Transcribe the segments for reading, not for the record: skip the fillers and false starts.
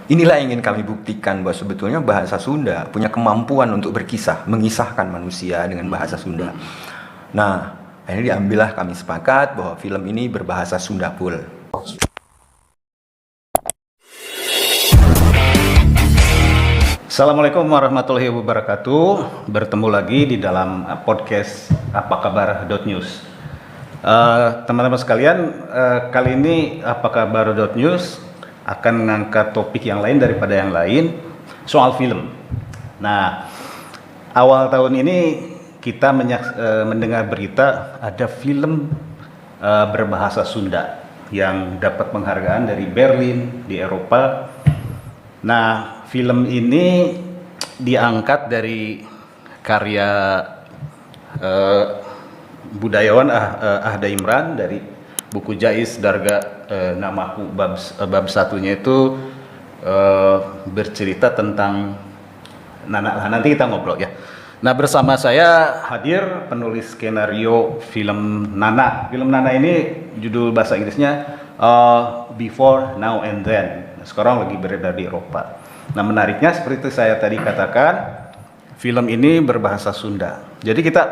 Inilah yang ingin kami buktikan bahwa sebetulnya bahasa Sunda punya kemampuan untuk berkisah, mengisahkan manusia dengan bahasa Sunda. Nah, akhirnya diambillah kami sepakat bahwa film ini berbahasa Sunda full. Assalamualaikum warahmatullahi wabarakatuh. Bertemu lagi di dalam podcast Apa Kabar .news. Teman-teman sekalian, kali ini Apa Kabar .news akan mengangkat topik yang lain daripada yang lain, soal film. Nah, awal tahun ini kita mendengar berita ada film berbahasa Sunda yang dapat penghargaan dari Berlin di Eropa. Nah, film ini diangkat dari karya budayawan Ahda Imran dari buku Jais Darga Namaku bab satunya itu bercerita tentang Nana. Nanti kita ngobrol ya. Nah, bersama saya hadir penulis skenario film Nana. Film Nana ini judul bahasa Inggrisnya Before, Now and Then. Sekarang lagi beredar di Eropa. Nah, menariknya seperti saya tadi katakan, film ini berbahasa Sunda. Jadi kita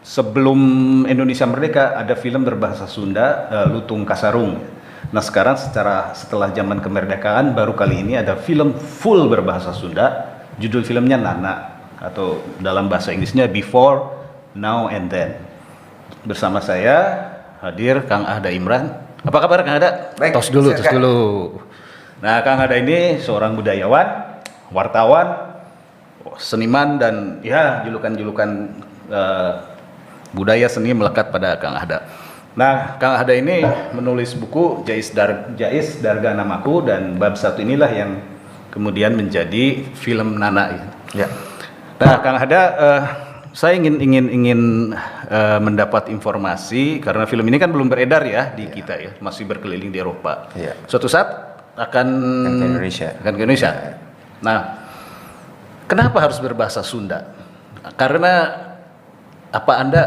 sebelum Indonesia merdeka ada film berbahasa Sunda, Lutung Kasarung. Nah, sekarang setelah zaman kemerdekaan baru kali ini ada film full berbahasa Sunda. Judul filmnya Nana atau dalam bahasa Inggrisnya Before, Now and Then. Bersama saya hadir Kang Ahda Imran. Apa kabar Kang Ahda? Baik, tos dulu. Nah, Kang Ahda ini seorang budayawan, wartawan, seniman, dan ya julukan-julukan budaya seni melekat pada Kang Ahda. Nah, Kang Ahda ini menulis buku Jais Darga Namaku, dan bab satu inilah yang kemudian menjadi film Nana. Ya. Nah, Kang Ahda, saya ingin mendapat informasi karena film ini kan belum beredar ya di kita ya, masih berkeliling di Eropa. Ya. Suatu saat akan ke Indonesia. Nah, kenapa harus berbahasa Sunda? Karena apa Anda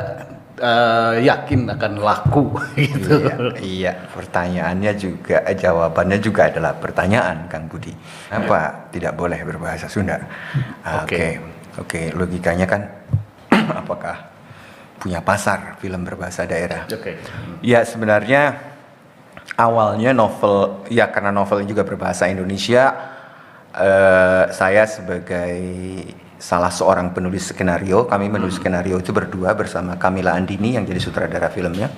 yakin akan laku gitu? Iya, pertanyaannya juga, jawabannya juga adalah pertanyaan, Kang Budi. Apa tidak boleh berbahasa Sunda? Oke, logikanya kan apakah punya pasar film berbahasa daerah? Ya, sebenarnya awalnya novel, ya karena novelnya juga berbahasa Indonesia, saya sebagai salah seorang penulis skenario, kami menulis skenario itu berdua bersama Kamila Andini yang jadi sutradara filmnya.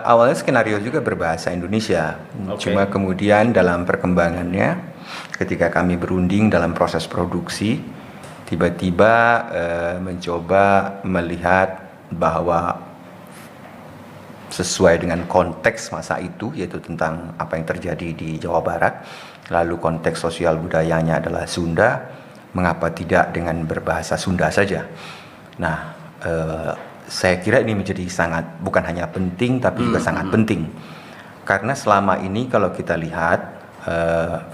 Awalnya skenario juga berbahasa Indonesia, cuma kemudian dalam perkembangannya ketika kami berunding dalam proses produksi, tiba-tiba mencoba melihat bahwa sesuai dengan konteks masa itu, yaitu tentang apa yang terjadi di Jawa Barat, lalu konteks sosial budayanya adalah Sunda, mengapa tidak dengan berbahasa Sunda saja. Nah, saya kira ini menjadi sangat, bukan hanya penting tapi juga sangat penting, karena selama ini kalau kita lihat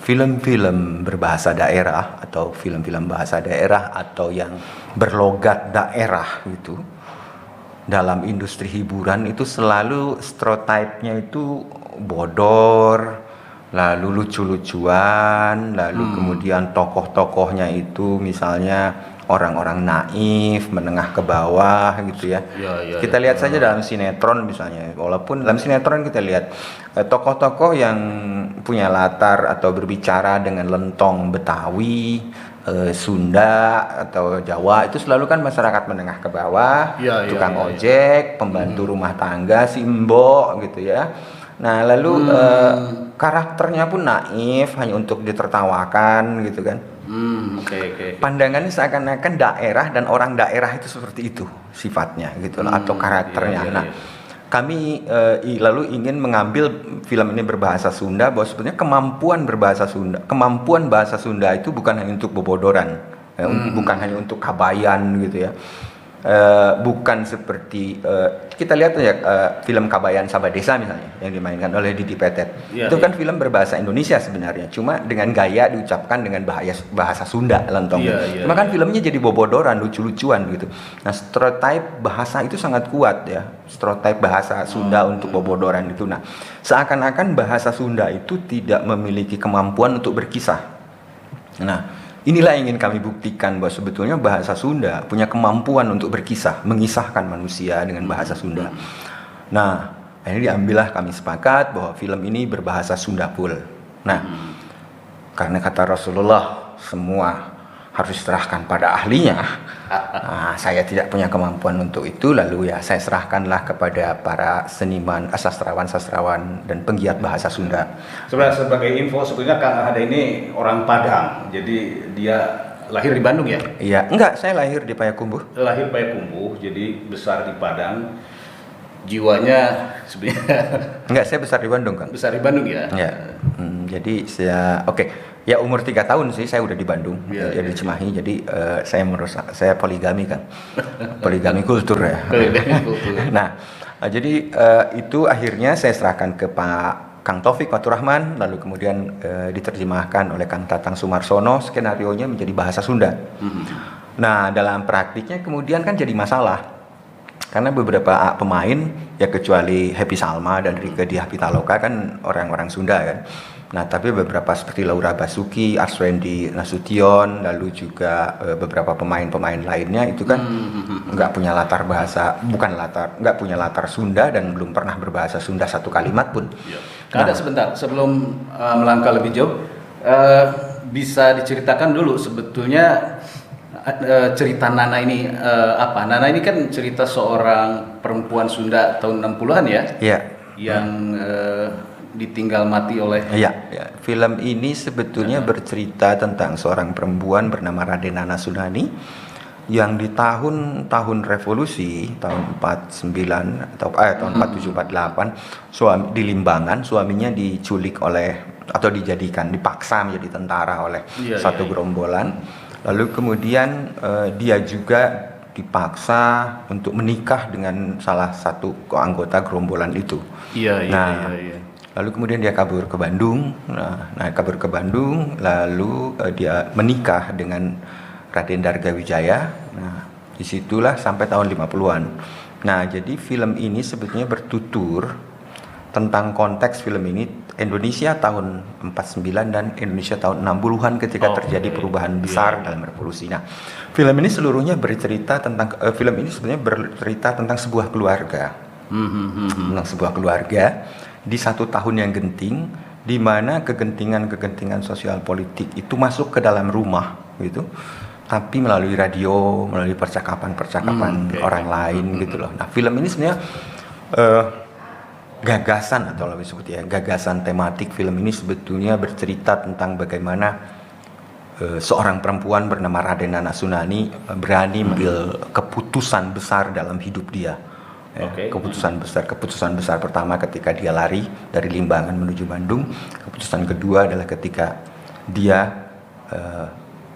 film-film berbahasa daerah atau film-film bahasa daerah atau yang berlogat daerah gitu, dalam industri hiburan itu selalu stereotipnya itu bodor, lalu lucu-lucuan, lalu kemudian tokoh-tokohnya itu misalnya orang-orang naif, menengah ke bawah gitu ya. Kita lihat saja dalam sinetron misalnya, walaupun dalam sinetron kita lihat tokoh-tokoh yang punya latar atau berbicara dengan lentong Betawi, Sunda atau Jawa, itu selalu kan masyarakat menengah ke bawah, tukang ojek, pembantu rumah tangga, simbo gitu ya. Nah, lalu karakternya pun naif, hanya untuk ditertawakan gitu kan. Pandangannya seakan-akan daerah dan orang daerah itu seperti itu sifatnya gitu loh, atau karakternya. Nah, kami lalu ingin mengambil film ini berbahasa Sunda, bahwa sebetulnya kemampuan bahasa Sunda itu bukan hanya untuk bobodoran, bukan hanya untuk kabayan gitu ya. bukan seperti kita lihat ya film Kabayan Sabah Desa misalnya yang dimainkan oleh Didi Petet. Iya, Itu kan iya. film berbahasa Indonesia sebenarnya, cuma dengan gaya diucapkan dengan bahasa Sunda lantong. Iya, iya, Cuma kan filmnya jadi bobodoran, lucu-lucuan gitu. Nah, stereotype bahasa itu sangat kuat ya. Stereotype bahasa Sunda untuk bobodoran itu. Nah, seakan-akan bahasa Sunda itu tidak memiliki kemampuan untuk berkisah. Nah, inilah yang ingin kami buktikan bahwa sebetulnya bahasa Sunda punya kemampuan untuk berkisah, mengisahkan manusia dengan bahasa Sunda. Nah, ini diambillah kami sepakat bahwa film ini berbahasa Sunda full. Nah, karena kata Rasulullah semua harus diserahkan pada ahlinya. Nah, saya tidak punya kemampuan untuk itu, lalu ya saya serahkanlah kepada para seniman, sastrawan-sastrawan dan penggiat bahasa Sunda. Sebenarnya sebagai info, sebetulnya Kang Ahada ini orang Padang, jadi dia lahir di Bandung ya? Iya, enggak, saya lahir di Payakumbuh. Lahir Payakumbuh, jadi besar di Padang. Jiwanya sebenarnya Enggak, saya besar di Bandung, Kang. besar di Bandung ya? Ya, jadi saya ya umur 3 tahun sih saya udah di Bandung, Iya, ya iya, di Cimahi. Jadi saya poligami kan, poligami kultur ya. Nah, jadi itu akhirnya saya serahkan ke Pak Kang Taufik Faturrahman, lalu kemudian diterjemahkan oleh Kang Tatang Sumarsono, skenarionya menjadi bahasa Sunda. Nah, dalam praktiknya kemudian kan jadi masalah. Karena beberapa pemain, ya kecuali Happy Salma dan Rike Diah Pitaloka kan orang-orang Sunda kan. Nah, tapi beberapa seperti Laura Basuki, Arswendi Nasution, lalu juga beberapa pemain-pemain lainnya itu kan nggak punya nggak punya latar Sunda dan belum pernah berbahasa Sunda satu kalimat pun. Ya. Ada sebentar, sebelum melangkah lebih jauh, bisa diceritakan dulu sebetulnya cerita Nana ini apa? Nana ini kan cerita seorang perempuan Sunda tahun 60-an ya? Iya. Yang ditinggal mati oleh... Iya, ya. Film ini sebetulnya bercerita tentang seorang perempuan bernama Raden Nana Sunani yang di tahun revolusi tahun 49 atau tahun 47-48 di Limbangan suaminya diculik atau dipaksa menjadi tentara oleh satu gerombolan. Lalu kemudian dia juga dipaksa untuk menikah dengan salah satu anggota gerombolan itu. Iya. Lalu kemudian dia kabur ke Bandung. Kabur ke Bandung, lalu dia menikah dengan Raden Dargawijaya. Nah, disitulah sampai tahun 50-an. Nah, jadi film ini sebetulnya bertutur tentang konteks film ini Indonesia tahun 49 dan Indonesia tahun 60-an ketika terjadi perubahan besar dalam revolusi. Nah, film ini seluruhnya bercerita tentang sebuah keluarga. Tentang sebuah keluarga di satu tahun yang genting, di mana kegentingan sosial politik itu masuk ke dalam rumah gitu. Tapi melalui radio, melalui percakapan orang lain gitu loh. Nah, film ini sebenarnya gagasan atau lebih disebut gagasan tematik film ini sebetulnya bercerita tentang bagaimana seorang perempuan bernama Raden Nana Sunani berani mengambil keputusan besar dalam hidup dia. Keputusan besar pertama ketika dia lari dari Limbangan menuju Bandung. Keputusan kedua adalah ketika dia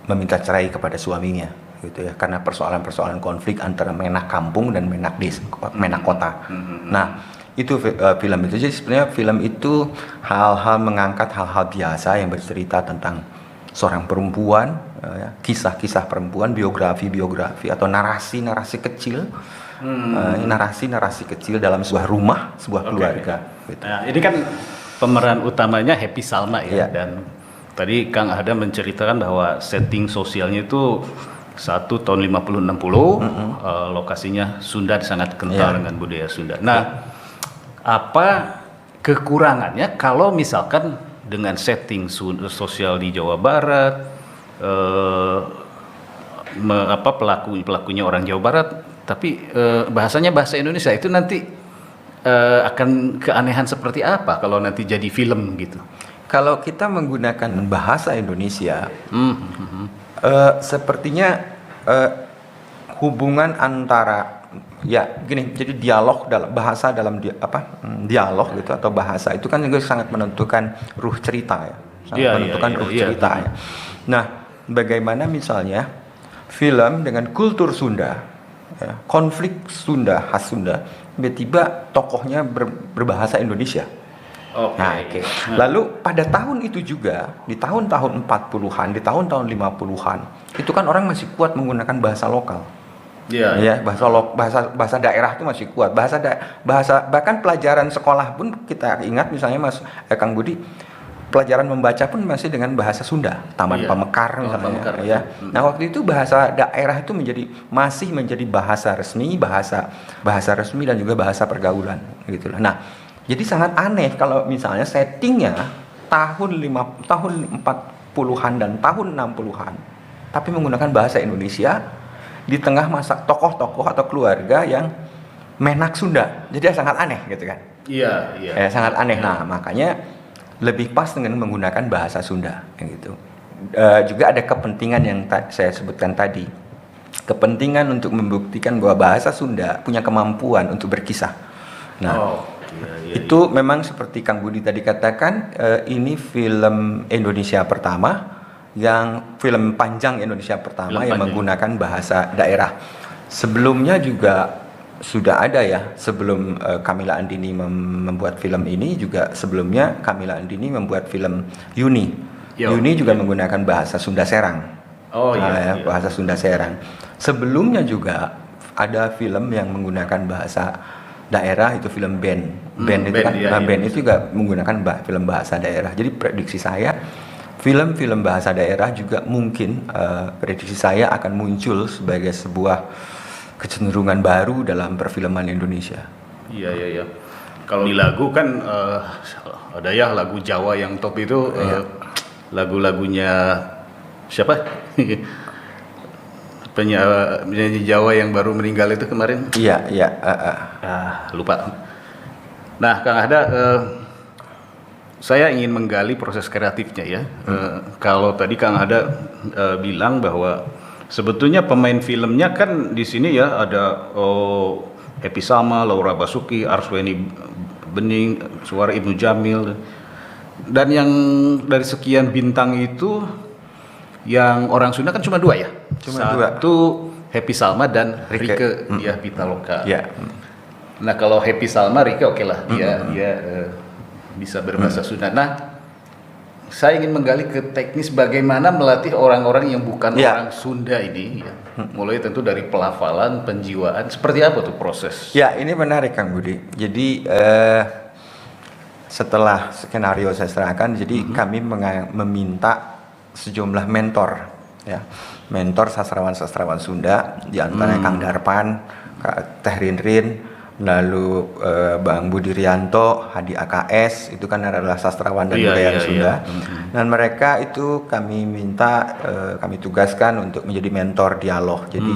meminta cerai kepada suaminya gitu ya, karena persoalan konflik antara menak kampung dan menak kota. Nah, itu film itu. Jadi sebenarnya film itu mengangkat hal-hal biasa yang bercerita tentang seorang perempuan, kisah-kisah perempuan, biografi atau narasi kecil, narasi kecil dalam sebuah rumah, sebuah keluarga. Gitu. Nah, ini kan pemeran utamanya Happy Salma ya, dan tadi Kang Ahada menceritakan bahwa setting sosialnya itu tahun 50-60, lokasinya Sunda sangat kental dengan budaya Sunda. Nah, apa kekurangannya kalau misalkan dengan setting sosial di Jawa Barat, pelakunya orang Jawa Barat, tapi bahasanya bahasa Indonesia, itu nanti akan keanehan seperti apa kalau nanti jadi film gitu? Kalau kita menggunakan bahasa Indonesia, sepertinya hubungan antara jadi dialog dialog gitu atau bahasa itu kan juga sangat menentukan ruh cerita ya. Nah, bagaimana misalnya film dengan kultur Sunda ya, konflik Sunda khas Sunda, tiba-tiba tokohnya berbahasa Indonesia. Oke. Nah, oke. Lalu pada tahun itu juga, di tahun-tahun 40-an, di tahun-tahun 50-an, itu kan orang masih kuat menggunakan bahasa lokal. Iya. Ya, bahasa daerah itu masih kuat. Bahasa bahkan pelajaran sekolah pun kita ingat misalnya Kang Budi, pelajaran membaca pun masih dengan bahasa Sunda, Taman Iya. Pamekar misalnya, Pamekar, ya. betul. Nah, waktu itu bahasa daerah itu masih menjadi bahasa resmi dan juga bahasa pergaulan gitu loh. Nah, jadi sangat aneh kalau misalnya settingnya tahun 40-an dan tahun 60-an, tapi menggunakan bahasa Indonesia di tengah masa tokoh-tokoh atau keluarga yang menak Sunda. Jadi sangat aneh gitu kan. Iya. Sangat aneh. Nah, makanya lebih pas dengan menggunakan bahasa Sunda gitu. Juga ada kepentingan yang saya sebutkan tadi. Kepentingan untuk membuktikan bahwa bahasa Sunda punya kemampuan untuk berkisah. Nah, itu memang seperti Kang Budi tadi katakan, ini film Indonesia pertama, film panjang Indonesia pertama yang menggunakan bahasa daerah. Sebelumnya juga sudah ada ya, sebelum Kamila Andini membuat film ini juga sebelumnya Kamila Andini membuat film Yuni. Yuni juga menggunakan bahasa Sunda Serang. Bahasa Sunda Serang. Sebelumnya juga ada film yang menggunakan bahasa daerah, itu film band itu juga menggunakan film bahasa daerah. Jadi prediksi saya film-film bahasa daerah juga mungkin prediksi saya akan muncul sebagai sebuah kecenderungan baru dalam perfilman Indonesia. Iya. Kalau di lagu kan ada ya lagu Jawa yang top itu, lagu-lagunya siapa? Penyanyi Jawa yang baru meninggal itu kemarin. Iya. Lupa. Nah, Kang Ahda, saya ingin menggali proses kreatifnya ya. Kalau tadi Kang Ahda bilang bahwa sebetulnya pemain filmnya kan di sini ya ada Happy Salma, Laura Basuki, Arsweni Bening, suara Ibnu Jamil, dan yang dari sekian bintang itu yang orang Sunda kan cuma 2 ya. Satu Happy Salma dan Rike dia Pitaloka. Yeah. Nah, kalau Happy Salma, Rike oke lah, dia bisa berbahasa Sunda. Nah, saya ingin menggali ke teknis bagaimana melatih orang-orang yang bukan orang Sunda ini, ya. Mulai tentu dari pelafalan, penjiwaan, seperti apa tuh proses? Ya, ini menarik Kang Budi. Jadi setelah skenario saya serahkan, jadi kami meminta sejumlah mentor, ya, mentor sastrawan Sunda, di antaranya Kang Darpan, Teh Rinrin, lalu Bang Budi Rianto, Hadi AKS, itu kan adalah sastrawan dan budaya Sunda. Dan mereka itu kami minta, kami tugaskan untuk menjadi mentor dialog. Jadi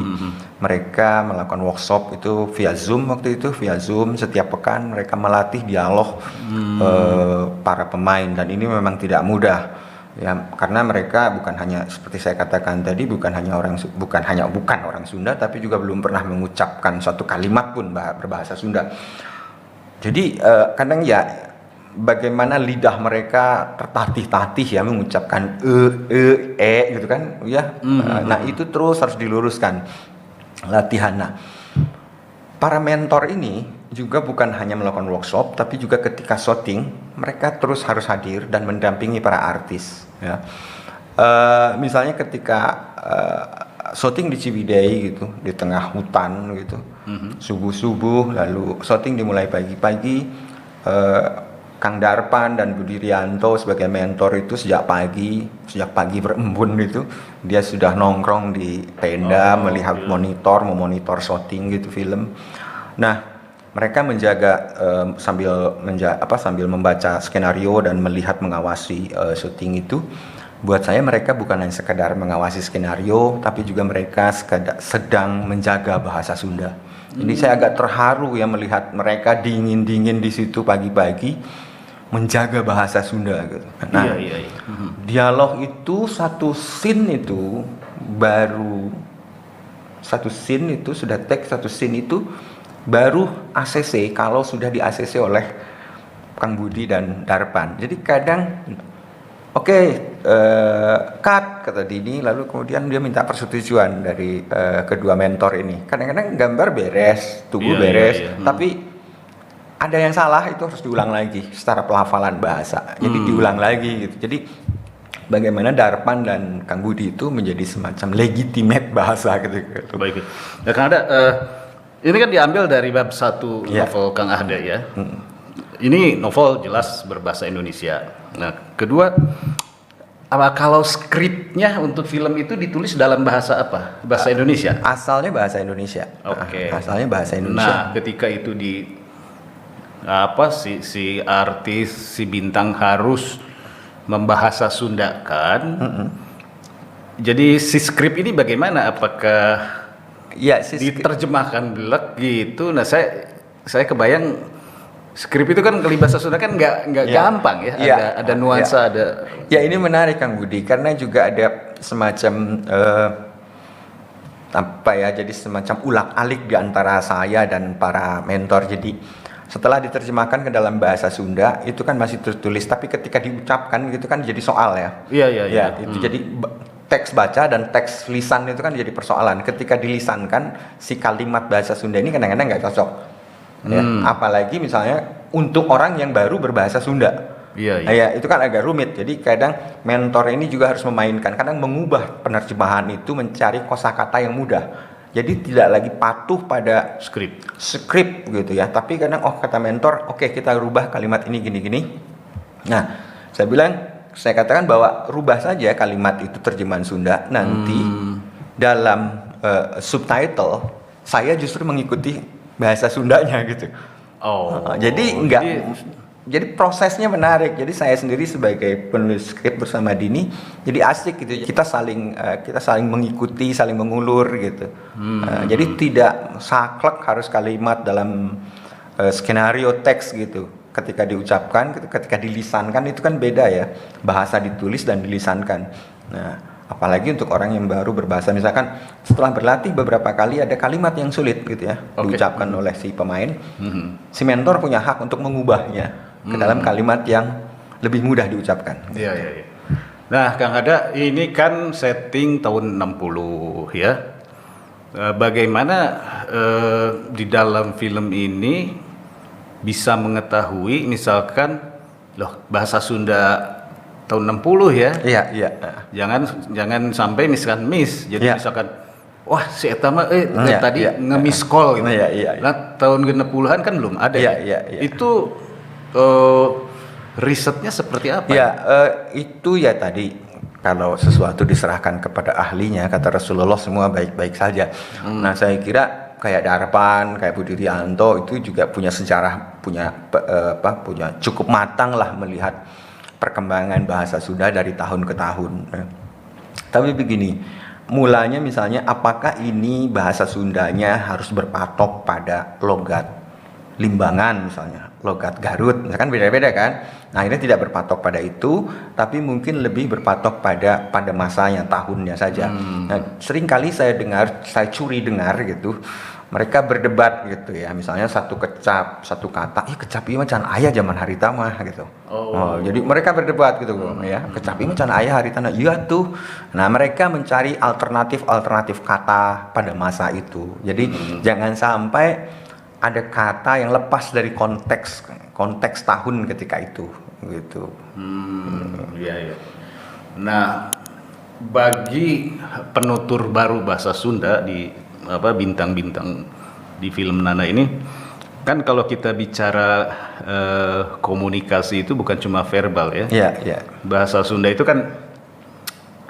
mereka melakukan workshop itu via Zoom waktu itu, via Zoom setiap pekan mereka melatih dialog para pemain, dan ini memang tidak mudah. Ya, karena mereka bukan hanya seperti saya katakan tadi, bukan orang Sunda, tapi juga belum pernah mengucapkan suatu kalimat pun berbahasa Sunda. Jadi kadang ya bagaimana lidah mereka tertatih-tatih ya mengucapkan gitu kan, ya. Nah, itu terus harus diluruskan latihan. Nah, para mentor ini juga bukan hanya melakukan workshop, tapi juga ketika syuting mereka terus harus hadir dan mendampingi para artis, ya. Misalnya ketika syuting di Ciwidey gitu, di tengah hutan gitu, subuh-subuh, lalu syuting dimulai pagi-pagi, Kang Darpan dan Budi Rianto sebagai mentor itu sejak pagi berembun gitu, dia sudah nongkrong di tenda melihat memonitor syuting gitu film. Nah, mereka menjaga sambil membaca skenario dan mengawasi syuting itu. Buat saya mereka bukan hanya sekedar mengawasi skenario, tapi juga mereka sedang menjaga bahasa Sunda. Jadi saya agak terharu ya melihat mereka dingin-dingin di situ pagi-pagi menjaga bahasa Sunda gitu. Nah, dialog itu satu scene itu sudah take satu scene itu baru ACC kalau sudah di ACC oleh Kang Budi dan Darpan. Jadi kadang cut kata Dini, lalu kemudian dia minta persetujuan dari kedua mentor ini. Kadang-kadang gambar beres, tubuh beres, tapi ada yang salah itu harus diulang lagi secara pelafalan bahasa. Jadi diulang lagi gitu. Jadi bagaimana Darpan dan Kang Budi itu menjadi semacam legitimate bahasa gitu. Baik. Ya Kang Ahda, ini kan diambil dari bab 1 novel Kang Ahda ya. Ini novel jelas berbahasa Indonesia. Nah, kedua, kalau skripnya untuk film itu ditulis dalam bahasa apa? Bahasa Indonesia? Asalnya bahasa Indonesia. Oke. Asalnya bahasa Indonesia. Nah, ketika itu si artis, si bintang harus membahasa Sundakan. Jadi si skrip ini bagaimana? Apakah diterjemahkan belak gitu? Nah, saya kebayang skrip itu kan kalau bahasa Sunda kan nggak gampang ya, ada nuansa, ada. Ya ini menarik Kang Budi karena juga ada semacam jadi semacam ulak-alik di antara saya dan para mentor. Jadi setelah diterjemahkan ke dalam bahasa Sunda itu kan masih tertulis, tapi ketika diucapkan gitu kan jadi soal ya. Iya. Itu jadi teks baca dan teks lisan itu kan jadi persoalan. Ketika dilisankan si kalimat bahasa Sunda ini kadang-kadang nggak cocok. Ya, apalagi misalnya untuk orang yang baru berbahasa Sunda. Ya, itu kan agak rumit. Jadi kadang mentor ini juga harus memainkan, kadang mengubah penerjemahan itu mencari kosakata yang mudah. Jadi tidak lagi patuh pada skrip gitu ya. Tapi kadang kata mentor, oke, kita rubah kalimat ini gini-gini. Nah, saya katakan bahwa rubah saja kalimat itu terjemahan Sunda, nanti dalam subtitle saya justru mengikuti bahasa Sundanya gitu. Jadi prosesnya menarik. Jadi saya sendiri sebagai penulis skrip bersama Dini jadi asik gitu. Kita saling mengikuti, saling mengulur gitu. Jadi tidak saklek harus kalimat dalam skenario teks gitu. Ketika diucapkan, ketika dilisankan itu kan beda ya. Bahasa ditulis dan dilisankan. Nah, apalagi untuk orang yang baru berbahasa, misalkan setelah berlatih beberapa kali ada kalimat yang sulit gitu ya diucapkan oleh si pemain, si mentor punya hak untuk mengubahnya ke dalam kalimat yang lebih mudah diucapkan. Iya. Nah, Kang Ahda, ini kan setting tahun 60 ya. Bagaimana di dalam film ini bisa mengetahui misalkan bahasa Sunda tahun 60 ya. Iya. Jangan sampai misalkan miss. Jadi misalkan wah si eta mah tadi nge-miss call gitu. Nah, tahun 60-an kan belum ada. Itu risetnya seperti apa? Itu ya tadi kalau sesuatu diserahkan kepada ahlinya, kata Rasulullah semua baik-baik saja. Nah, saya kira kayak Darpan, kayak Budi Rianto itu juga punya sejarah, punya cukup matang lah melihat perkembangan bahasa Sunda dari tahun ke tahun. Tapi begini, mulanya misalnya apakah ini bahasa Sundanya harus berpatok pada logat Limbangan misalnya, logat Garut, misalkan beda-beda kan. Nah, ini tidak berpatok pada itu, tapi mungkin lebih berpatok pada masanya, tahunnya saja. Nah, sering kali saya curi dengar gitu, mereka berdebat gitu ya, misalnya satu kata, kecap ieu can aya zaman harita mah gitu. Jadi mereka berdebat gitu ya, kecap ieu can aya harita, iya tuh. Nah, mereka mencari alternatif kata pada masa itu. Jadi jangan sampai ada kata yang lepas dari konteks tahun ketika itu gitu. Iya. Nah, bagi penutur baru bahasa Sunda di bintang-bintang di film Nana ini, kan kalau kita bicara komunikasi itu bukan cuma verbal ya. Iya. Bahasa Sunda itu kan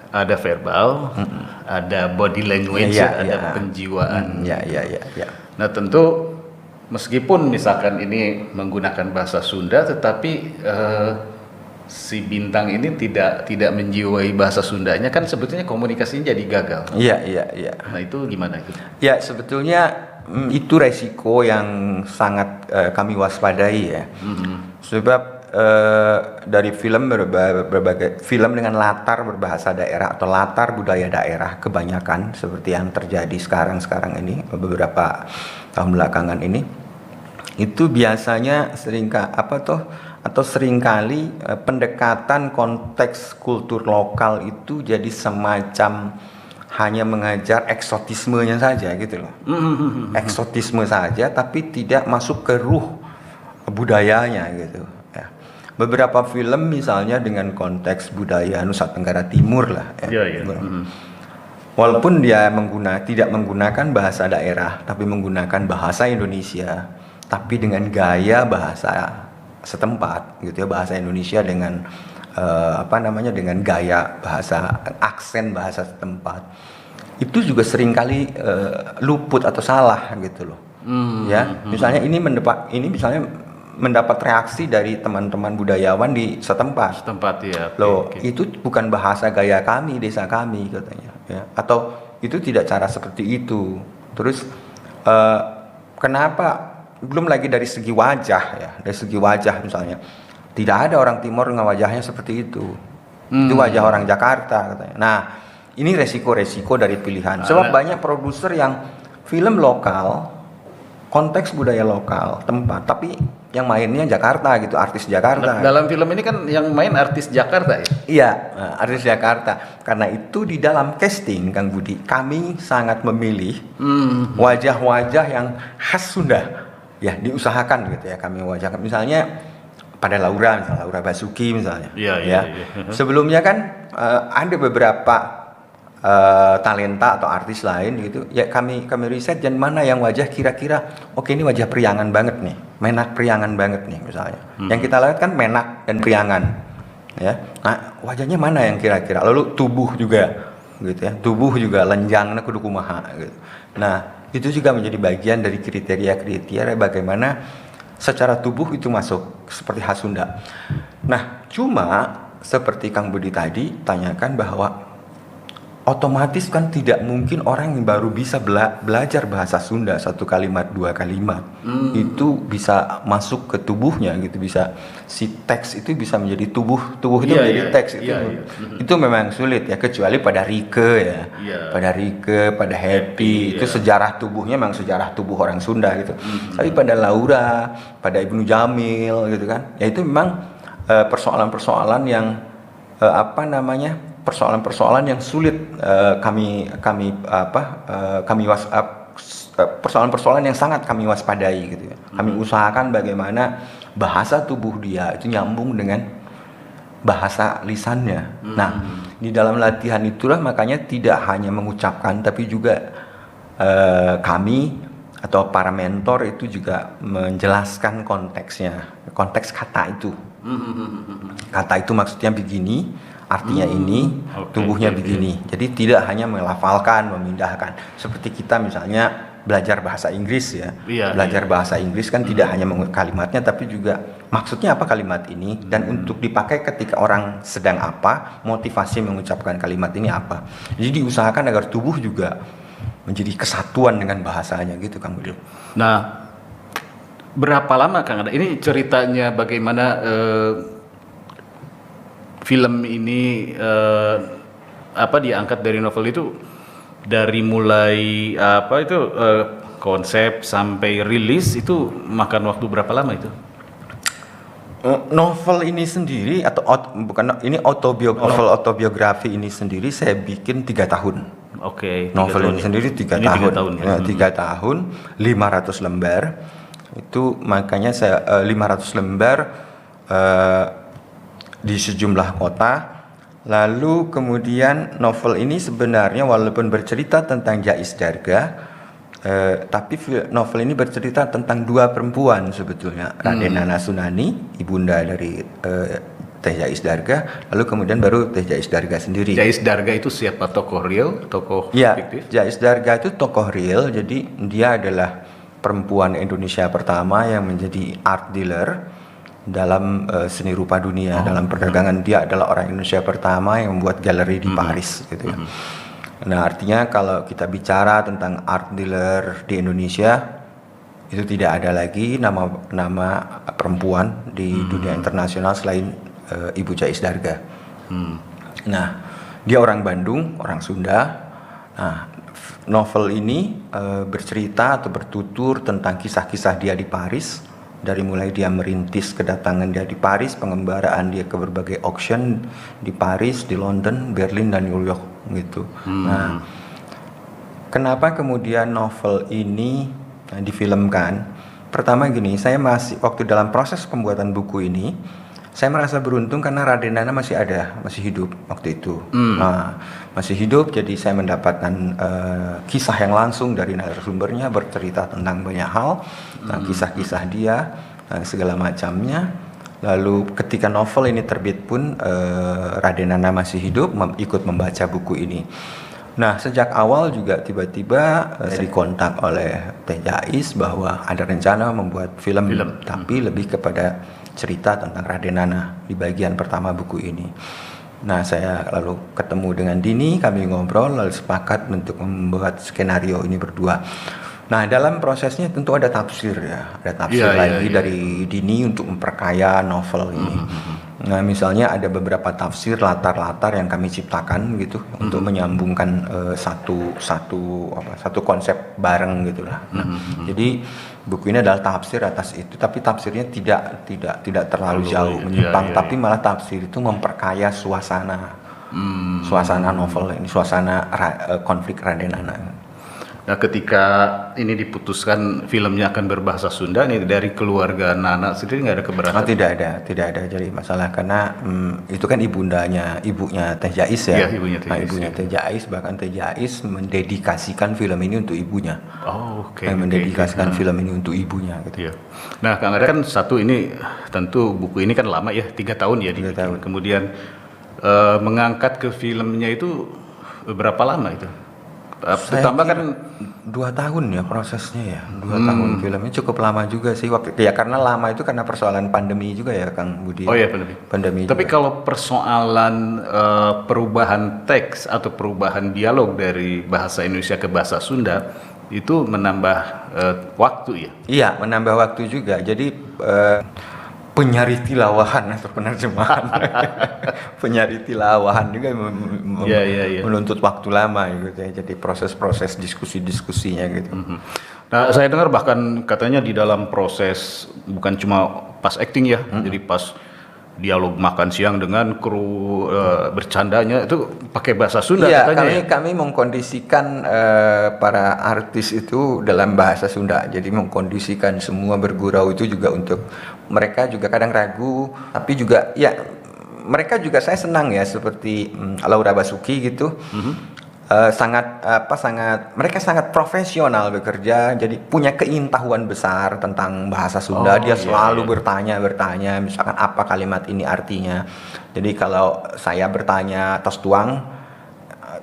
ada verbal, ada body language, ada penjiwaan. Iya. Nah, tentu meskipun misalkan ini menggunakan bahasa Sunda, tetapi si bintang ini tidak menjiwai bahasa Sundanya, kan sebetulnya komunikasinya jadi gagal. Iya. Nah, itu gimana itu? Ya, sebetulnya itu resiko yang sangat kami waspadai ya. Sebab dari berbagai film dengan latar berbahasa daerah atau latar budaya daerah kebanyakan seperti yang terjadi sekarang ini beberapa tahun belakangan ini, itu biasanya atau seringkali pendekatan konteks kultur lokal itu jadi semacam hanya mengajar eksotismenya saja gitu loh. Eksotisme saja tapi tidak masuk ke ruh budayanya gitu ya. Beberapa film misalnya dengan konteks budaya Nusa Tenggara Timur lah ya. Walaupun dia tidak menggunakan bahasa daerah tapi menggunakan bahasa Indonesia tapi dengan gaya bahasa setempat gitu ya, bahasa Indonesia dengan dengan gaya bahasa, aksen bahasa setempat, itu juga seringkali luput atau salah gitu loh. Ya, misalnya ini mendapat reaksi dari teman-teman budayawan di setempat. Ya. Loh, itu bukan bahasa gaya kami, desa kami katanya, ya. Atau itu tidak cara seperti itu. Terus kenapa? Belum lagi dari segi wajah ya, dari segi wajah misalnya. Tidak ada orang Timur dengan wajahnya seperti itu. Itu wajah orang Jakarta katanya. Nah, ini resiko-resiko dari pilihan. Sebab banyak produser yang film lokal, konteks budaya lokal, tempat, tapi yang mainnya Jakarta gitu, artis Jakarta. Dalam film ini kan yang main artis Jakarta ya? Iya, artis Jakarta. Karena itu di dalam casting, Kang Budi, kami sangat memilih wajah-wajah yang khas Sunda. Ya, diusahakan gitu ya, kami wajahkan. Misalnya pada Laura Basuki misalnya. Iya. Sebelumnya kan ada beberapa talenta atau artis lain gitu. Ya kami riset dan mana yang wajah kira-kira oke ini wajah Priangan banget nih. Menak Priangan banget nih misalnya. Yang kita lihat kan Menak dan Priangan. Ya. Nah, wajahnya mana yang kira-kira? Lalu tubuh juga gitu ya. Tubuh juga lenjangna kudu kumaha gitu. Nah, itu juga menjadi bagian dari kriteria bagaimana secara tubuh itu masuk seperti khas Sunda. Nah, cuma seperti Kang Budi tadi tanyakan bahwa otomatis kan tidak mungkin orang yang baru bisa belajar bahasa Sunda 1 kalimat 2 kalimat itu bisa masuk ke tubuhnya gitu, bisa si teks itu bisa menjadi tubuh itu menjadi teks itu. Itu memang sulit ya, kecuali pada Rike ya. Pada Rike, pada Happy itu sejarah tubuhnya memang sejarah tubuh orang Sunda gitu. Tapi pada Laura, pada Ibnu Jamil gitu kan. Ya itu memang persoalan-persoalan yang persoalan-persoalan yang sulit persoalan-persoalan yang sangat kami waspadai gitu ya. Kami usahakan bagaimana bahasa tubuh dia itu nyambung dengan bahasa lisannya. Nah, di dalam latihan itulah makanya tidak hanya mengucapkan tapi juga kami atau para mentor itu juga menjelaskan konteksnya, konteks kata itu. Kata itu maksudnya begini, artinya ini, tubuhnya begini. Jadi tidak hanya melafalkan, memindahkan. Seperti kita misalnya belajar bahasa Inggris ya. Belajar bahasa Inggris kan tidak hanya kalimatnya tapi juga maksudnya apa kalimat ini dan untuk dipakai ketika orang sedang apa, motivasi mengucapkan kalimat ini apa. Jadi diusahakan agar tubuh juga menjadi kesatuan dengan bahasanya gitu Kang Budi. Nah, berapa lama Kang ada? Ini ceritanya bagaimana film ini diangkat dari novel itu dari mulai konsep sampai rilis itu makan waktu berapa lama itu? Novel ini sendiri novel autobiografi ini sendiri saya bikin 3 tahun. Novel ini sendiri 3 tahun. 3 tahun, 500 lembar. Itu makanya saya 500 lembar di sejumlah kota. Lalu kemudian novel ini sebenarnya walaupun bercerita tentang Jais Darga, tapi novel ini bercerita tentang 2 perempuan sebetulnya, Raden Nana Sunani, ibunda dari Teh Jais Darga, lalu kemudian baru Teh Jais Darga sendiri. Jais Darga itu siapa? Tokoh real? Tokoh fiktif? Jais Darga itu tokoh real, jadi dia adalah perempuan Indonesia pertama yang menjadi art dealer dalam seni rupa dunia, dalam perdagangan. Dia adalah orang Indonesia pertama yang membuat galeri di Paris gitu ya. Nah, artinya kalau kita bicara tentang art dealer di Indonesia itu tidak ada lagi nama perempuan di dunia internasional selain Ibu Jais Darga. Nah, dia orang Bandung, orang Sunda. Nah, novel ini bercerita atau bertutur tentang kisah-kisah dia di Paris dari mulai dia merintis kedatangan dia di Paris, pengembaraan dia ke berbagai auction di Paris, di London, Berlin dan New York gitu. Nah, kenapa kemudian novel ini difilmkan? Pertama gini, saya masih waktu dalam proses pembuatan buku ini, saya merasa beruntung karena Raden Nana masih ada, masih hidup waktu itu. Nah, masih hidup, jadi saya mendapatkan kisah yang langsung dari narasumbernya, bercerita tentang banyak hal, tentang kisah-kisah dia, segala macamnya. Lalu ketika novel ini terbit pun Raden Nana masih hidup, ikut membaca buku ini. Nah, sejak awal juga tiba-tiba saya dikontak oleh Teh Jais bahwa ada rencana membuat film. Tapi lebih kepada cerita tentang Raden Nana di bagian pertama buku ini. Nah, saya lalu ketemu dengan Dini, kami ngobrol lalu sepakat untuk membuat skenario ini berdua. Nah, dalam prosesnya tentu ada tafsir ya, ada tafsir dari Dini untuk memperkaya novel ini. Nah, misalnya ada beberapa tafsir latar-latar yang kami ciptakan gitu untuk menyambungkan satu konsep bareng gitulah. Nah, jadi buku ini adalah tafsir atas itu, tapi tafsirnya tidak terlalu jauh menyimpang, tapi malah tafsir itu memperkaya suasana novel ini, suasana konflik Raden Nana. Nah, ketika ini diputuskan filmnya akan berbahasa Sunda, nih dari keluarga Nana sendiri nggak ada keberatan? Oh, tidak ada jadi masalah karena itu kan ibunya Teh Jais ya. Iya, ibunya Teh Jais, bahkan Teh Jais mendedikasikan film ini untuk ibunya. Oh, oke. Mendedikasikan film ini untuk ibunya gitu. Iya. Nah, Kang Ada kan satu ini tentu buku ini kan lama ya, 3 tahun ya. 3 tahun. Kemudian mengangkat ke filmnya itu berapa lama itu? Ditambah kan 2 tahun ya prosesnya ya, 2 tahun filmnya cukup lama juga sih waktu ya, karena lama itu karena persoalan pandemi juga ya Kang Budi. Oh ya, pandemi. Tapi juga. Kalau persoalan perubahan teks atau perubahan dialog dari bahasa Indonesia ke bahasa Sunda itu menambah waktu ya? Iya, menambah waktu juga. Jadi penyari tilawahan atau penerjemahan penyari tilawahan juga menuntut waktu lama gitu ya, jadi proses diskusinya gitu. Nah, saya dengar bahkan katanya di dalam proses bukan cuma pas acting ya, jadi pas dialog makan siang dengan kru bercandanya itu pakai bahasa Sunda katanya. Kami mengkondisikan para artis itu dalam bahasa Sunda. Jadi mengkondisikan semua bergurau itu juga untuk mereka juga kadang ragu, tapi juga ya mereka juga saya senang ya seperti Laura Basuki gitu. Mereka sangat profesional bekerja, jadi punya keintahuan besar tentang bahasa Sunda. Dia selalu bertanya, misalkan apa kalimat ini artinya. Jadi kalau saya bertanya tos tuang,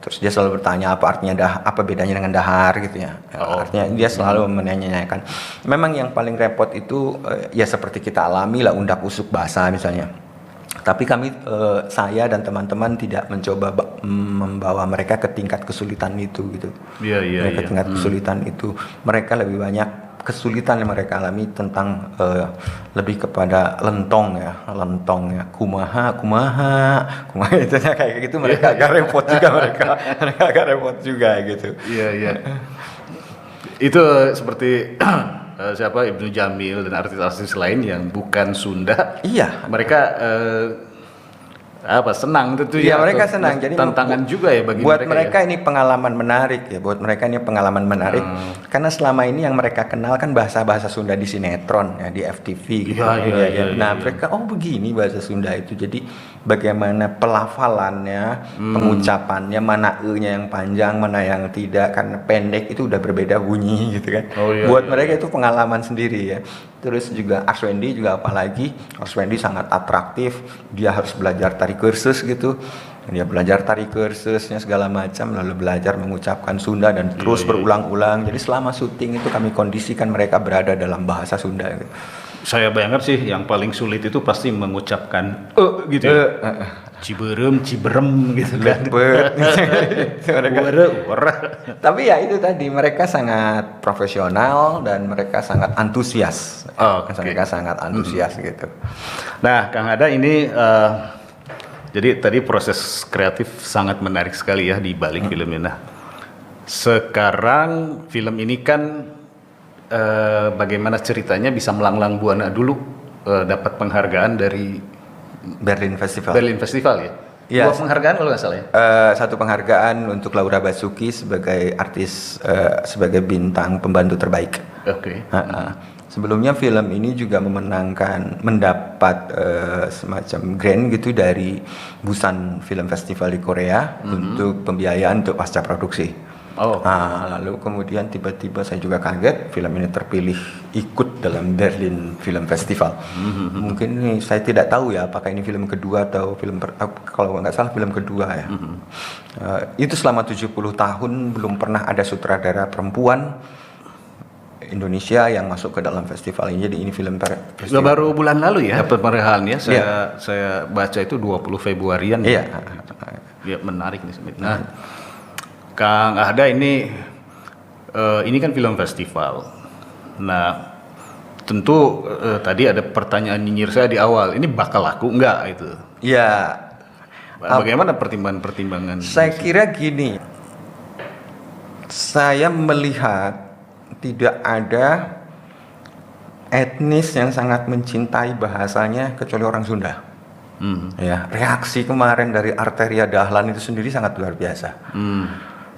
terus dia selalu bertanya apa artinya apa bedanya dengan dahar gitu ya. Artinya dia selalu menanyakan. Memang yang paling repot itu ya seperti kita alami lah, undak usuk bahasa misalnya. Tapi kami, saya dan teman-teman tidak mencoba membawa mereka ke tingkat kesulitan itu gitu. Ke tingkat kesulitan itu. Mereka lebih banyak kesulitan yang mereka alami tentang lebih kepada lentong ya, kumaha itu kayak gitu. Mereka agak repot juga mereka agak repot juga gitu. Iya. Itu seperti siapa Ibnu Jamil dan artis-artis lain yang bukan Sunda. Iya. Mereka senang tentu ya. Mereka senang. Jadi tantangan juga ya bagi buat mereka. Ini pengalaman menarik ya. Karena selama ini yang mereka kenal kan bahasa Sunda di sinetron ya, di FTV gitu. Mereka begini bahasa Sunda itu. Jadi bagaimana pelafalannya, pengucapannya, mana e-nya yang panjang, mana yang tidak, karena pendek itu udah berbeda bunyi gitu kan. Buat mereka itu pengalaman sendiri ya. Terus juga Arswendi juga apalagi, Arswendi sangat atraktif, dia harus belajar tari kursus gitu. Dia belajar tari kursusnya segala macam, lalu belajar mengucapkan Sunda dan terus berulang-ulang. Jadi selama syuting itu kami kondisikan mereka berada dalam bahasa Sunda gitu. Saya bayangkan sih yang paling sulit itu pasti mengucapkan gitu ya. Ciberem gitu kan. Tapi ya itu tadi, mereka sangat profesional dan mereka sangat antusias. Mereka sangat antusias gitu. Nah, Kang Ada ini jadi tadi proses kreatif sangat menarik sekali ya di balik film ini. Nah, sekarang film ini kan bagaimana ceritanya bisa melanglang buana dulu dapat penghargaan dari Berlin Festival. Berlin Festival ya? Iya. 2 penghargaan kalau nggak salah ya? Satu penghargaan untuk Laura Basuki sebagai artis sebagai bintang pembantu terbaik. Oke. Sebelumnya film ini juga mendapat semacam grant gitu dari Busan Film Festival di Korea untuk pembiayaan untuk pasca produksi. Oh. Lalu kemudian tiba-tiba saya juga kaget film ini terpilih ikut dalam Berlin Film Festival. Mungkin ini saya tidak tahu ya apakah ini film kedua atau kalau nggak salah film kedua ya. Itu selama 70 tahun belum pernah ada sutradara perempuan Indonesia yang masuk ke dalam festival ini. Jadi ini film Sudah baru bulan lalu ya penghargaannya. Saya baca itu 20 Februarian. Iya. Ya, menarik nih. Nah, Kang Ahda ini kan film festival. Nah, tentu tadi ada pertanyaan nyinyir saya di awal. Ini bakal laku nggak itu? Ya. Bagaimana pertimbangan? Saya kira gini. Saya melihat tidak ada etnis yang sangat mencintai bahasanya kecuali orang Sunda. Ya, reaksi kemarin dari Arteria Dahlan itu sendiri sangat luar biasa.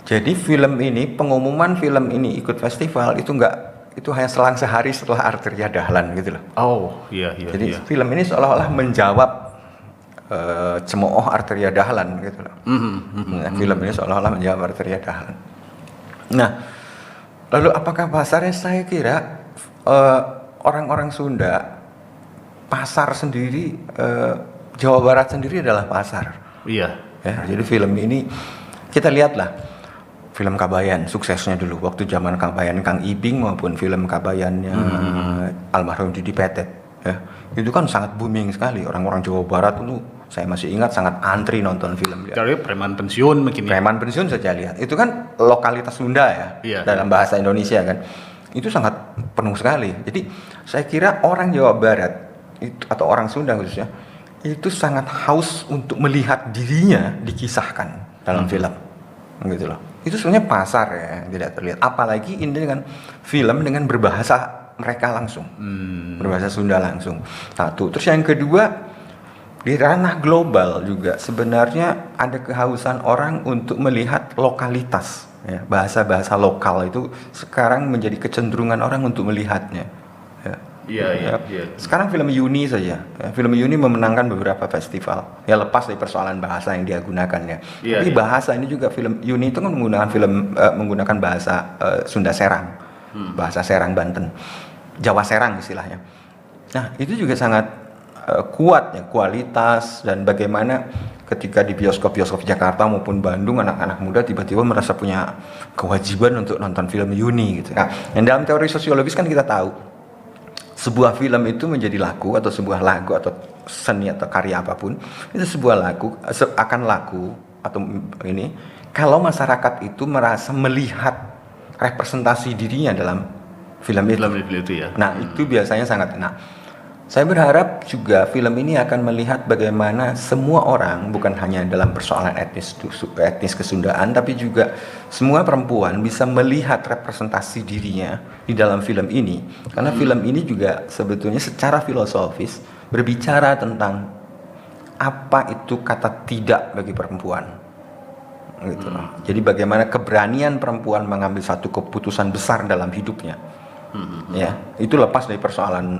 Jadi film ini, pengumuman film ini ikut festival itu hanya selang sehari setelah Arteria Dahlan gitu loh. Oh, iya. Jadi film ini seolah-olah menjawab cemooh Arteria Dahlan gitu loh. Film ini seolah-olah menjawab Arteria Dahlan. Nah, lalu apakah pasarnya? Saya kira orang-orang Sunda, pasar sendiri, Jawa Barat sendiri adalah pasar. Iya. Ya, jadi film ini kita lihatlah film Kabayan suksesnya dulu waktu zaman Kabayan Kang Ibing maupun film Kabayannya almarhum Didi Petet. Ya, itu kan sangat booming sekali. Orang-orang Jawa Barat itu saya masih ingat sangat antri nonton film dia. Dari preman pensiun mungkin. Preman pensiun saja lihat. Itu kan lokalitas Sunda ya, dalam bahasa Indonesia kan. Itu sangat penuh sekali. Jadi saya kira orang Jawa Barat itu, atau orang Sunda khususnya, itu sangat haus untuk melihat dirinya dikisahkan dalam film, gitu loh. Itu sebenarnya pasar ya yang tidak terlihat. Apalagi ini dengan film dengan berbahasa mereka langsung, berbahasa Sunda langsung. Satu. Terus yang kedua, di ranah global juga sebenarnya ada kehausan orang untuk melihat lokalitas. Ya, bahasa-bahasa lokal itu sekarang menjadi kecenderungan orang untuk melihatnya. Ya. Iya. Sekarang film Yuni saja, ya, film Yuni memenangkan beberapa festival. Ya lepas dari persoalan bahasa yang dia gunakan ya. Tapi bahasa ini juga film Yuni itu kan menggunakan bahasa Sunda Serang, bahasa Serang Banten, Jawa Serang istilahnya. Nah itu juga sangat kuat ya kualitas dan bagaimana ketika di bioskop-bioskop Jakarta maupun Bandung anak-anak muda tiba-tiba merasa punya kewajiban untuk nonton film Yuni gitu. Nah, yang dalam teori sosiologis kan kita tahu sebuah film itu menjadi laku atau sebuah lagu atau seni atau karya apapun itu sebuah lagu akan laku atau ini kalau masyarakat itu merasa melihat representasi dirinya dalam film itu ya. Nah itu biasanya sangat enak. Saya berharap juga film ini akan melihat bagaimana semua orang, bukan hanya dalam persoalan etnis kesundaan, tapi juga semua perempuan bisa melihat representasi dirinya di dalam film ini. Karena film ini juga sebetulnya secara filosofis berbicara tentang apa itu kata tidak bagi perempuan. Gitu loh. Jadi bagaimana keberanian perempuan mengambil satu keputusan besar dalam hidupnya. Ya, itu lepas dari persoalan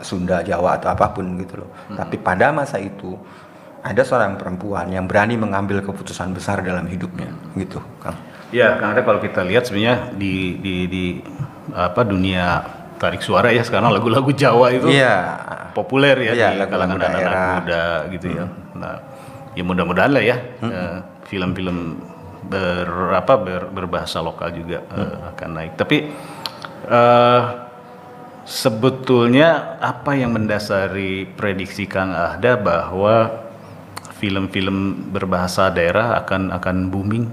Sunda, Jawa atau apapun gitu loh. Tapi pada masa itu ada seorang perempuan yang berani mengambil keputusan besar dalam hidupnya, gitu, Kang. Ya, Kang, ada kalau kita lihat sebenarnya di dunia tarik suara ya sekarang lagu-lagu Jawa itu populer ya di kalangan anak-anak muda gitu ya. Nah, ya mudah-mudahan lah ya film-film berbahasa lokal juga akan naik. Tapi sebetulnya apa yang mendasari prediksi Kang Ahda bahwa film-film berbahasa daerah akan booming?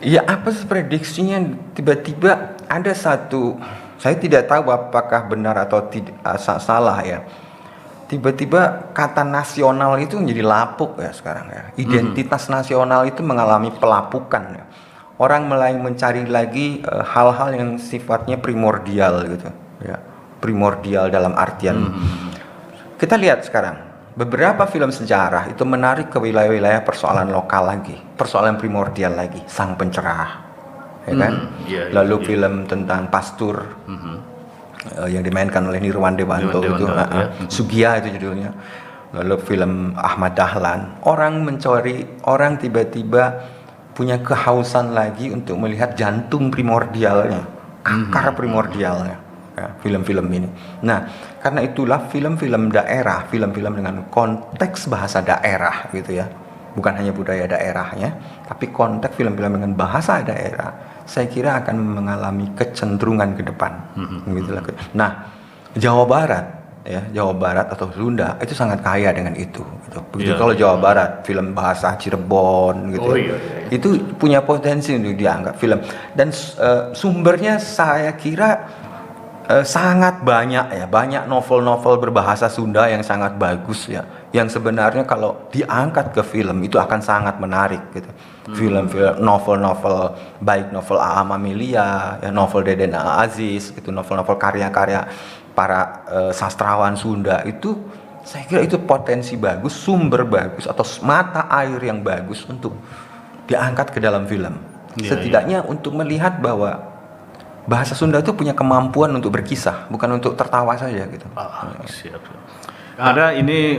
Ya apa sih prediksinya? Tiba-tiba ada satu, saya tidak tahu apakah benar atau tidak, salah ya. Tiba-tiba kata nasional itu menjadi lapuk ya sekarang ya. Identitas nasional itu mengalami pelapukan ya. orang mulai mencari lagi hal-hal yang sifatnya primordial gitu, ya. Primordial dalam artian kita lihat sekarang beberapa film sejarah itu menarik ke wilayah-wilayah persoalan lokal lagi, persoalan primordial lagi, sang pencerah, ya kan? Lalu film tentang pastur yang dimainkan oleh Nirwan Dewanto itu, Sugia itu judulnya. Lalu film Ahmad Dahlan, orang tiba-tiba punya kehausan lagi untuk melihat jantung primordialnya, akar primordialnya. Ya, film-film ini. Nah, karena itulah film-film daerah, film-film dengan konteks bahasa daerah gitu ya, bukan hanya budaya daerahnya, tapi konteks film-film dengan bahasa daerah, saya kira akan mengalami kecenderungan ke depan. Begitulah. Nah, Jawa Barat atau Sunda itu sangat kaya dengan itu. Gitu. Begitu kalau Jawa Barat, film bahasa Cirebon gitu, itu punya potensi untuk dianggap film. Dan sumbernya saya kira sangat banyak novel-novel berbahasa Sunda yang sangat bagus ya, yang sebenarnya kalau diangkat ke film itu akan sangat menarik gitu. Film-film, novel-novel, baik novel A.A. Mamilia, ya, novel Deden A. Aziz, itu novel-novel karya-karya para sastrawan Sunda itu, saya kira itu potensi bagus, sumber bagus atau mata air yang bagus untuk diangkat ke dalam film. Setidaknya untuk melihat bahwa bahasa Sunda itu punya kemampuan untuk berkisah, bukan untuk tertawa saja gitu. Siap. Ada ini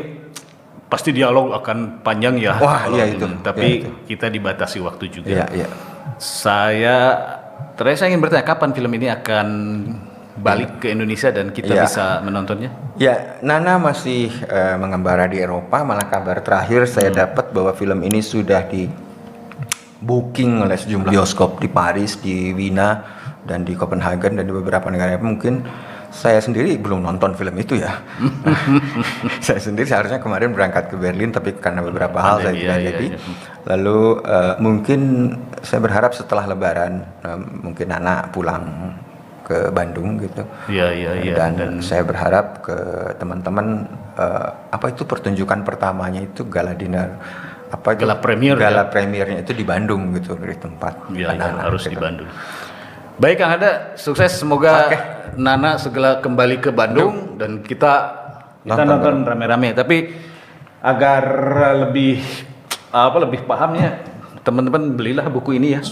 pasti dialog akan panjang ya. Wah, iya itu. Tapi ya, itu. Kita dibatasi waktu juga. Iya. Saya ingin bertanya kapan film ini akan balik ke Indonesia dan kita bisa menontonnya? Ya, Nana masih mengembara di Eropa. Malah kabar terakhir saya dapat bahwa film ini sudah di booking oleh sejumlah bioskop di Paris, di Wina, dan di Copenhagen dan di beberapa negara. Mungkin saya sendiri belum nonton film itu ya. Saya sendiri seharusnya kemarin berangkat ke Berlin, tapi karena beberapa hal saya tidak jadi. Lalu mungkin saya berharap setelah Lebaran mungkin anak pulang ke Bandung gitu. Dan saya berharap ke teman-teman apa itu pertunjukan pertamanya itu gala dinner, gala premiernya itu di Bandung gitu, dari tempat anak-anak harus gitu. Di Bandung. Baik Kang Hada, sukses, semoga Nana segera kembali ke Bandung dan kita nonton rame-rame. Tapi agar lebih pahamnya, teman-teman belilah buku ini ya.